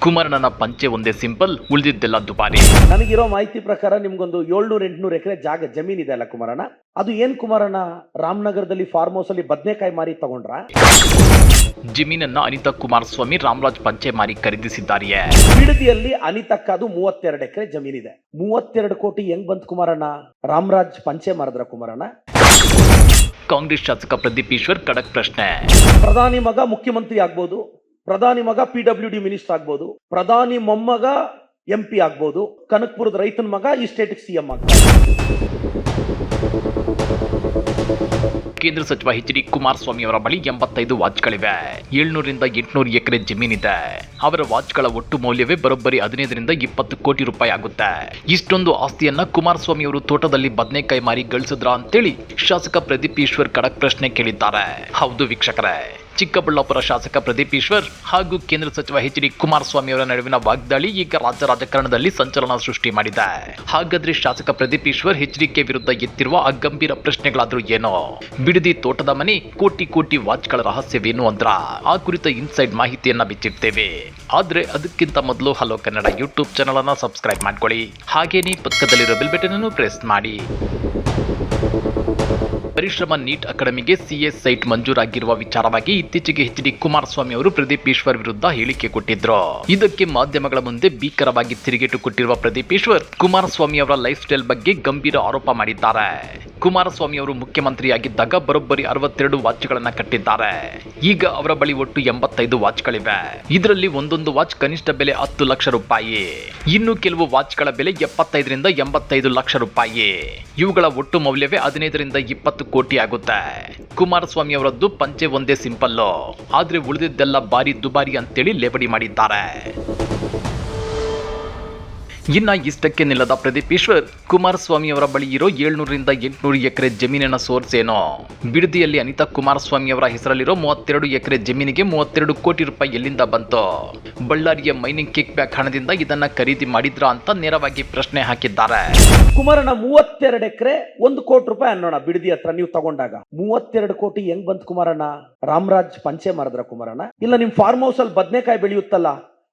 ಕುಮಾರಣ್ಣನ ಪಂಚೆ ಒಂದೇ ಸಿಂಪಲ್, ಉಳಿದಿದ್ದೆಲ್ಲ ದುಬಾರಿ. ನನಗಿರೋ ಮಾಹಿತಿ ಪ್ರಕಾರ ನಿಮ್ಗೊಂದು 700-800 ಎಕರೆ ಜಮೀನ್ ಇದೆ ಅಲ್ಲ ಕುಮಾರಣ್ಣ, ಅದು ಏನ್ ಕುಮಾರಣ್ಣ ರಾಮನಗರದಲ್ಲಿ ಫಾರ್ಮ್ ಹೌಸ್ ಅಲ್ಲಿ ಬದನೆಕಾಯಿ ಮಾರಿ ತಗೊಂಡ್ರ? ಜಮೀನನ್ನ ಅನಿತಾ ಕುಮಾರಸ್ವಾಮಿ ರಾಮರಾಜ್ ಪಂಚೆ ಮಾರಿ ಖರೀದಿಸಿದ್ದಾರೆಯೇ? ಬಿಡದಿಯಲ್ಲಿ ಅನಿತಕ್ಕದು 32 ಎಕರೆ ಜಮೀನಿದೆ. 32 ಕೋಟಿ ಹೆಂಗ್ ಬಂತು ಕುಮಾರಣ್ಣ? ರಾಮರಾಜ್ ಪಂಚೆ ಮಾರಿದ್ರ ಕುಮಾರಣ್ಣ? ಕಾಂಗ್ರೆಸ್ ಶಾಸಕ ಪ್ರದೀಪ್ ಈಶ್ವರ್ ಖಡಕ್ ಪ್ರಶ್ನೆ. ಪ್ರಧಾನಿ ಮಗ ಮುಖ್ಯಮಂತ್ರಿ ಆಗ್ಬೋದು, ಪ್ರಧಾನಿ ಮಗ PWD ಮಿನಿಸ್ಟರ್ ಆಗ್ಬೋದು, ಪ್ರಧಾನಿ ಮೊಮ್ಮಗ MP ಆಗ್ಬೋದು, ಕನಕಪುರದ ರೈತನ ಮಗ ಈ ಸ್ಟೇಟ್ CM ಆಗ್ಬೋದು. ಕೇಂದ್ರ ಸಚಿವ HD ಕುಮಾರಸ್ವಾಮಿ ಅವರ ಬಳಿ 85 ವಾಚ್ಗಳಿವೆ. 700-800 ಎಕರೆ ಜಮೀನಿದೆ. ಅವರ ವಾಚ್ಗಳ ಒಟ್ಟು ಮೌಲ್ಯವೇ ಬರೋಬ್ಬರಿ 15-20 ಕೋಟಿ ರೂಪಾಯಿ ಆಗುತ್ತೆ. ಇಷ್ಟೊಂದು ಆಸ್ತಿಯನ್ನ ಕುಮಾರಸ್ವಾಮಿ ಅವರು ತೋಟದಲ್ಲಿ ಬದನೆಕಾಯಿ ಮಾರಿ ಗಳಿಸಿದ್ರ ಅಂತೇಳಿ ಶಾಸಕ ಪ್ರದೀಪ್ ಈಶ್ವರ್ ಖಡಕ್ ಪ್ರಶ್ನೆ ಕೇಳಿದ್ದಾರೆ. ಹೌದು ವೀಕ್ಷಕರೇ, ಚಿಕ್ಕಬಳ್ಳಾಪುರ ಶಾಸಕ ಪ್ರದೀಪ್ ಈಶ್ವರ್ ಹಾಗೂ ಕೇಂದ್ರ ಸಚಿವ HD ಕುಮಾರಸ್ವಾಮಿ ಅವರ ನಡುವಿನ ವಾಗ್ದಾಳಿ ಈಗ ರಾಜ್ಯ ರಾಜಕಾರಣದಲ್ಲಿ ಸಂಚಲನ ಸೃಷ್ಟಿ ಮಾಡಿದೆ. ಹಾಗಾದ್ರೆ ಶಾಸಕ ಪ್ರದೀಪ್ ಈಶ್ವರ್ HDK ವಿರುದ್ಧ ಎತ್ತಿರುವ ಆ ಗಂಭೀರ ಪ್ರಶ್ನೆಗಳಾದ್ರೂ ಏನೋ? ಬಿಡದಿ ತೋಟದ ಮನೆ, ಕೋಟಿ ವಾಚ್ಗಳ ರಹಸ್ಯವೇನು ಅಂದ್ರ ಆ ಕುರಿತ ಇನ್ಸೈಡ್ ಮಾಹಿತಿಯನ್ನ ಬಿಚ್ಚಿಡ್ತೇವೆ. ಆದ್ರೆ ಅದಕ್ಕಿಂತ ಮೊದಲು ಹಲೋ ಕನ್ನಡ ಯೂಟ್ಯೂಬ್ ಚಾನಲ್ ಅನ್ನ ಸಬ್ಸ್ಕ್ರೈಬ್ ಮಾಡ್ಕೊಳ್ಳಿ. ಹಾಗೇನೇ ಪಕ್ಕದಲ್ಲಿರೋ ಬೆಲ್ ಬಟನ್ ಅನ್ನು ಪ್ರೆಸ್ ಮಾಡಿ. ಪರಿಶ್ರಮ ನೀಟ್ ಅಕಾಡೆಮಿಗೆ CS ಸೈಟ್ ಮಂಜೂರಾಗಿರುವ ವಿಚಾರವಾಗಿ ಇತ್ತೀಚೆಗೆ HD ಕುಮಾರಸ್ವಾಮಿ ಅವರು ಪ್ರದೀಪ್ ಈಶ್ವರ್ ವಿರುದ್ಧ ಹೇಳಿಕೆ ಕೊಟ್ಟಿದ್ರು. ಇದಕ್ಕೆ ಮಾಧ್ಯಮಗಳ ಮುಂದೆ ಭೀಕರವಾಗಿ ತಿರುಗೇಟು ಕೊಟ್ಟಿರುವ ಪ್ರದೀಪ್ ಈಶ್ವರ್ ಕುಮಾರಸ್ವಾಮಿ ಅವರ ಲೈಫ್ ಸ್ಟೈಲ್ ಬಗ್ಗೆ ಗಂಭೀರ ಆರೋಪ ಮಾಡಿದ್ದಾರೆ. ಕುಮಾರಸ್ವಾಮಿ ಅವರು ಮುಖ್ಯಮಂತ್ರಿಯಾಗಿದ್ದಾಗ ಬರೋಬ್ಬರಿ 62 ವಾಚ್ಗಳನ್ನ ಕಟ್ಟಿದ್ದಾರೆ. ಈಗ ಅವರ ಬಳಿ ಒಟ್ಟು 85 ವಾಚ್ಗಳಿವೆ. ಇದರಲ್ಲಿ ಒಂದೊಂದು ವಾಚ್ ಕನಿಷ್ಠ ಬೆಲೆ 10 ಲಕ್ಷ ರೂಪಾಯಿ. ಇನ್ನು ಕೆಲವು ವಾಚ್ಗಳ ಬೆಲೆ 75-85 ಲಕ್ಷ ರೂಪಾಯಿ. ಇವುಗಳ ಒಟ್ಟು ಮೌಲ್ಯವೇ 15-20 ಕೋಟಿ ಆಗುತ್ತೆ. ಕುಮಾರಸ್ವಾಮಿ ಅವರದ್ದು ಪಂಚೆ ಒಂದೇ ಸಿಂಪಲ್, ಆದ್ರೆ ಉಳಿದಿದ್ದೆಲ್ಲ ಬಾರಿ ದುಬಾರಿ ಅಂತೇಳಿ ಲೇಬಡಿ ಮಾಡಿದ್ದಾರೆ. ಇನ್ನ ಇಷ್ಟಕ್ಕೆ ನಿಲ್ಲದ ಪ್ರದೀಪ್ ಈಶ್ವರ್ ಕುಮಾರಸ್ವಾಮಿ ಅವರ ಬಳಿ ಇರೋ 700-800 ಎಕರೆ ಜಮೀನಿನ ಸೋರ್ಸ್ ಏನೋ? ಬಿಡದಿಯಲ್ಲಿ ಅನಿತಾ ಕುಮಾರಸ್ವಾಮಿ ಅವರ ಹೆಸರಲ್ಲಿರೋ 32 ಎಕರೆ ಜಮೀನಿಗೆ 32 ಕೋಟಿ ರೂಪಾಯಿ ಎಲ್ಲಿಂದ ಬಂತು? ಬಳ್ಳಾರಿಯ ಮೈನಿಂಗ್ ಕಿಕ್ ಬ್ಯಾಕ್ ಹಣದಿಂದ ಇದನ್ನ ಖರೀದಿ ಮಾಡಿದ್ರ ಅಂತ ನೇರವಾಗಿ ಪ್ರಶ್ನೆ ಹಾಕಿದ್ದಾರೆ. ಕುಮಾರಣ್ಣ 32 ಎಕರೆ 1 ಕೋಟಿ ರೂಪಾಯಿ ಅನ್ನೋಣ ಬಿಡದಿ ಹತ್ರ ನೀವು ತಗೊಂಡಾಗ 32 ಕೋಟಿ ಹೆಂಗ್ ಬಂತು ಕುಮಾರಣ್ಣ? ರಾಮರಾಜ್ ಪಂಚೆ ಮಾರಿದ್ರ ಕುಮಾರಣ್ಣ? ಇಲ್ಲ ನಿಮ್ ಫಾರ್ಮ್ ಹೌಸ್ ಅಲ್ಲಿ ಬದನೆಕಾಯಿ ಬೆಳೆಯುತ್ತಲ್ಲ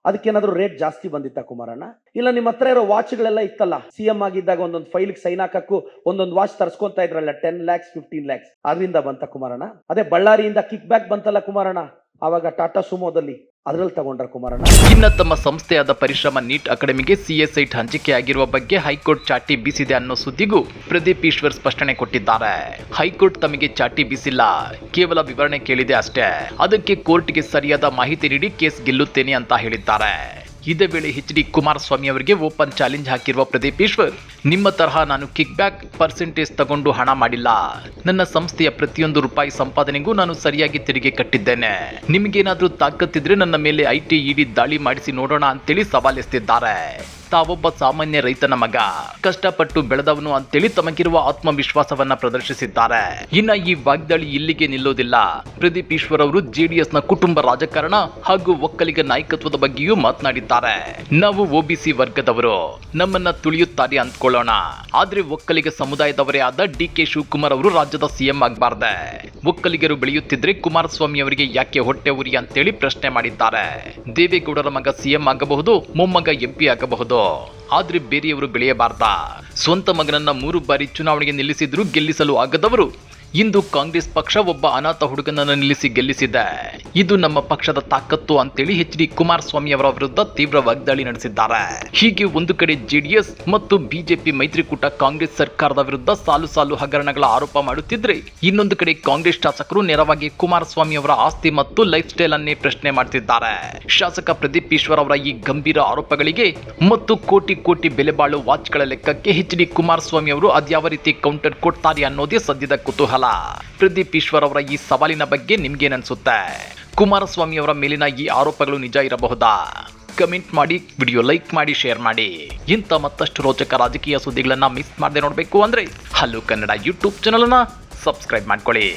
ಅದಕ್ಕೇನಾದ್ರೂ ರೇಟ್ ಜಾಸ್ತಿ ಬಂದಿತ್ತ ಕುಮಾರಣ್ಣ? ಇಲ್ಲ ನಿಮ್ಮ ಹತ್ರ ಇರೋ ವಾಚ್ಗಳೆಲ್ಲ ಇತ್ತಲ್ಲ, CM ಆಗಿದ್ದಾಗ ಒಂದೊಂದು ಫೈಲ್ಗೆ ಸೈನ್ ಹಾಕಕ್ಕೂ ಒಂದೊಂದು ವಾಚ್ ತರ್ಸ್ಕೊಂತ ಇದ್ರಲ್ಲ 10 lakhs 15 lakhs, ಅದರಿಂದ ಬಂತ ಕುಮಾರಣ್ಣ? ಅದೇ ಬಳ್ಳಾರಿಯಿಂದ ಕಿಕ್ ಬ್ಯಾಕ್ ಬಂತಲ್ಲ ಕುಮಾರಣ್ಣ, ಆವಾಗ ಟಾಟಾ ಸುಮೋದಲ್ಲಿ ಅದ್ರಲ್ಲಿ ತಗೊಂಡ್ರ ಕುಮಾರಣ್ಣ? ಇನ್ನ ತಮ್ಮ ಸಂಸ್ಥೆಯಾದ ಪರಿಶ್ರಮ ನೀಟ್ ಅಕಾಡೆಮಿಗೆ CS ಸೈಟ್ ಹಂಚಿಕೆ ಆಗಿರುವ ಬಗ್ಗೆ ಹೈಕೋರ್ಟ್ ಚಾಟಿ ಬೀಸಿದೆ ಅನ್ನೋ ಸುದ್ದಿಗೂ ಪ್ರದೀಪ್ ಈಶ್ವರ್ ಸ್ಪಷ್ಟನೆ ಕೊಟ್ಟಿದ್ದಾರೆ. ಹೈಕೋರ್ಟ್ ತಮಗೆ ಚಾಟಿ ಬೀಸಿಲ್ಲ, ಕೇವಲ ವಿವರಣೆ ಕೇಳಿದೆ ಅಷ್ಟೇ. ಅದಕ್ಕೆ ಕೋರ್ಟ್ಗೆ ಸರಿಯಾದ ಮಾಹಿತಿ ನೀಡಿ ಕೇಸ್ ಗೆಲ್ಲುತ್ತೇನೆ ಅಂತ ಹೇಳಿದ್ದಾರೆ. ಇದೇ ವೇಳೆ HD ಕುಮಾರಸ್ವಾಮಿ ಅವರಿಗೆ ಓಪನ್ ಚಾಲೆಂಜ್ ಹಾಕಿರುವ ಪ್ರದೀಪ್ ಈಶ್ವರ್, ನಿಮ್ಮ ತರಹ ನಾನು ಕಿಕ್ ಬ್ಯಾಕ್ ಪರ್ಸೆಂಟೇಜ್ ತಗೊಂಡು ಹಣ ಮಾಡಿಲ್ಲ. ನನ್ನ ಸಂಸ್ಥೆಯ ಪ್ರತಿಯೊಂದು ರೂಪಾಯಿ ಸಂಪಾದನೆಗೂ ನಾನು ಸರಿಯಾಗಿ ತೆರಿಗೆ ಕಟ್ಟಿದ್ದೇನೆ. ನಿಮಗೇನಾದ್ರೂ ತಾಕತ್ತಿದ್ರೆ ನನ್ನ ಮೇಲೆ IT ED ದಾಳಿ ಮಾಡಿಸಿ ನೋಡೋಣ ಅಂತೇಳಿ ಸವಾಲೆಸ್ತಿದ್ದಾರೆ. ತಾವೊಬ್ಬ ಸಾಮಾನ್ಯ ರೈತನ ಮಗ, ಕಷ್ಟಪಟ್ಟು ಬೆಳೆದವನು ಅಂತೇಳಿ ತಮಗಿರುವ ಆತ್ಮವಿಶ್ವಾಸವನ್ನ ಪ್ರದರ್ಶಿಸಿದ್ದಾರೆ. ಇನ್ನ ಈ ವಾಗ್ದಾಳಿ ಇಲ್ಲಿಗೆ ನಿಲ್ಲೋದಿಲ್ಲ. ಪ್ರದೀಪ್ ಈಶ್ವರ್ ಅವರು JDS ನ ಕುಟುಂಬ ರಾಜಕಾರಣ ಹಾಗೂ ಒಕ್ಕಲಿಗ ನಾಯಕತ್ವದ ಬಗ್ಗೆಯೂ ಮಾತನಾಡಿದ್ದಾರೆ. ನಾವು OBC ವರ್ಗದವರು, ನಮ್ಮನ್ನ ತುಳಿಯುತ್ತಾರೆ ಅಂದ್ಕೊಳ್ಳೋಣ, ಆದ್ರೆ ಒಕ್ಕಲಿಗ ಸಮುದಾಯದವರೇ ಆದ DK ಶಿವಕುಮಾರ್ ಅವರು ರಾಜ್ಯದ CM ಆಗಬಾರ್ದೆ. ಒಕ್ಕಲಿಗರು ಬೆಳೆಯುತ್ತಿದ್ರೆ ಕುಮಾರಸ್ವಾಮಿ ಅವರಿಗೆ ಯಾಕೆ ಹೊಟ್ಟೆ ಉರಿ ಅಂತೇಳಿ ಪ್ರಶ್ನೆ ಮಾಡಿದ್ದಾರೆ. ದೇವೇಗೌಡರ ಮಗ CM ಆಗಬಹುದು, ಮೊಮ್ಮಗ MP ಆಗಬಹುದು, ಆದ್ರೆ ಬೇರೆಯವರು ಬೆಳೆಯಬಾರ್ದ? ಸ್ವಂತ ಮಗನನ್ನ 3 ಬಾರಿ ಚುನಾವಣೆಗೆ ನಿಲ್ಲಿಸಿದ್ರು ಗೆಲ್ಲಿಸಲು ಆಗದವರು ಇಂದು ಕಾಂಗ್ರೆಸ್ ಪಕ್ಷ ಒಬ್ಬ ಅನಾಥ ಹುಡುಗನನ್ನು ನಿಲ್ಲಿಸಿ ಗೆಲ್ಲಿಸಿದೆ. ಇದು ನಮ್ಮ ಪಕ್ಷದ ತಾಕತ್ತು ಅಂತೇಳಿ HD ಕುಮಾರಸ್ವಾಮಿ ಅವರ ವಿರುದ್ಧ ತೀವ್ರ ವಾಗ್ದಾಳಿ ನಡೆಸಿದ್ದಾರೆ. ಹೀಗೆ ಒಂದು ಕಡೆ JDS ಮತ್ತು BJP ಮೈತ್ರಿಕೂಟ ಕಾಂಗ್ರೆಸ್ ಸರ್ಕಾರದ ವಿರುದ್ಧ ಸಾಲು ಸಾಲು ಹಗರಣಗಳ ಆರೋಪ ಮಾಡುತ್ತಿದ್ರೆ, ಇನ್ನೊಂದು ಕಡೆ ಕಾಂಗ್ರೆಸ್ ಶಾಸಕರು ನೇರವಾಗಿ ಕುಮಾರಸ್ವಾಮಿ ಅವರ ಆಸ್ತಿ ಮತ್ತು ಲೈಫ್ ಸ್ಟೈಲ್ ಅನ್ನೇ ಪ್ರಶ್ನೆ ಮಾಡ್ತಿದ್ದಾರೆ. ಶಾಸಕ ಪ್ರದೀಪ್ ಈಶ್ವರ್ ಅವರ ಈ ಗಂಭೀರ ಆರೋಪಗಳಿಗೆ ಮತ್ತು ಕೋಟಿ ಬೆಲೆ ಬಾಳುವ ವಾಚ್ಗಳ ಲೆಕ್ಕಕ್ಕೆ HD ಕುಮಾರಸ್ವಾಮಿ ಅವರು ಅದ್ಯಾವ ರೀತಿ ಕೌಂಟರ್ ಕೊಡ್ತಾರೆ ಅನ್ನೋದೇ ಸದ್ಯದ ಕುತೂಹಲ. ಪ್ರದೀಪ್ ಈಶ್ವರ್ ಅವರ ಈ ಸವಾಲಿನ ಬಗ್ಗೆ ನಿಮ್ಗೇನನ್ಸುತ್ತೆ? ಕುಮಾರಸ್ವಾಮಿ ಅವರ ಮೇಲಿನ ಈ ಆರೋಪಗಳು ನಿಜ ಇರಬಹುದಾ? ಕಮೆಂಟ್ ಮಾಡಿ, ವಿಡಿಯೋ ಲೈಕ್ ಮಾಡಿ, ಶೇರ್ ಮಾಡಿ. ಇಂಥ ಮತ್ತಷ್ಟು ರೋಚಕ ರಾಜಕೀಯ ಸುದ್ದಿಗಳನ್ನ ಮಿಸ್ ಮಾಡದೆ ನೋಡಬೇಕು ಅಂದ್ರೆ ಹಲೋ ಕನ್ನಡ ಯೂಟ್ಯೂಬ್ ಚಾನಲ್ ಅನ್ನ ಸಬ್ಸ್ಕ್ರೈಬ್ ಮಾಡ್ಕೊಳ್ಳಿ.